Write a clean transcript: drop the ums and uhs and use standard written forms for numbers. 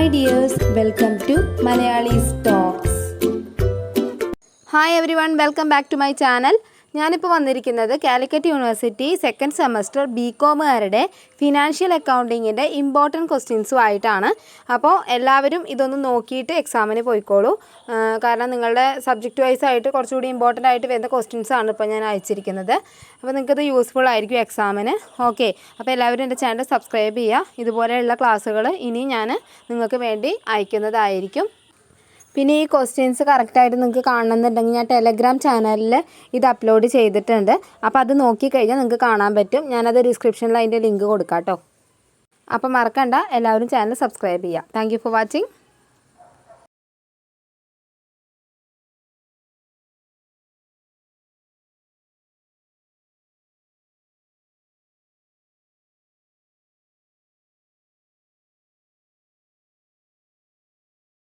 Hi dears, welcome to Malayali's Talks. Hi everyone, welcome back to my channel. ഞാനിപ്പോൾ വന്നിരിക്കുന്നത് Calicut university second semester ബികോമുകാരുടെ financial അക്കൗണ്ടിങ്ങിൻ്റെ important ക്വസ്റ്റ്യൻസുമായിട്ടാണ്. അപ്പോൾ എല്ലാവരും ഇതൊന്ന് നോക്കിയിട്ട് എക്സാമിന് പോയിക്കോളൂ. കാരണം നിങ്ങളുടെ സബ്ജക്റ്റ് വൈസ് ആയിട്ട് കുറച്ചുകൂടി ഇമ്പോർട്ടൻ്റ് ആയിട്ട് വരുന്ന ക്വസ്റ്റ്യൻസാണ് ഇപ്പോൾ ഞാൻ അയച്ചിരിക്കുന്നത്. അപ്പോൾ നിങ്ങൾക്കത് യൂസ്ഫുൾ ആയിരിക്കും എക്സാമിന്. ഓക്കെ, അപ്പോൾ എല്ലാവരും എൻ്റെ ചാനൽ സബ്സ്ക്രൈബ് ചെയ്യുക. ഇതുപോലെയുള്ള ക്ലാസ്സുകൾ ഇനി ഞാൻ നിങ്ങൾക്ക് വേണ്ടി അയക്കുന്നതായിരിക്കും. പിന്നെ ഈ ക്വസ്റ്റ്യൻസ് കറക്റ്റായിട്ട് നിങ്ങൾക്ക് കാണണമെന്നുണ്ടെങ്കിൽ ഞാൻ ടെലഗ്രാം ചാനലിൽ ഇത് അപ്ലോഡ് ചെയ്തിട്ടുണ്ട്. അപ്പോൾ അത് നോക്കിക്കഴിഞ്ഞാൽ നിങ്ങൾക്ക് കാണാൻ പറ്റും. ഞാനത് ഡിസ്ക്രിപ്ഷനിൽ അതിൻ്റെ ലിങ്ക് കൊടുക്കാം കേട്ടോ. അപ്പോൾ മറക്കണ്ട, എല്ലാവരും ചാനൽ സബ്സ്ക്രൈബ് ചെയ്യുക. Thank you for watching.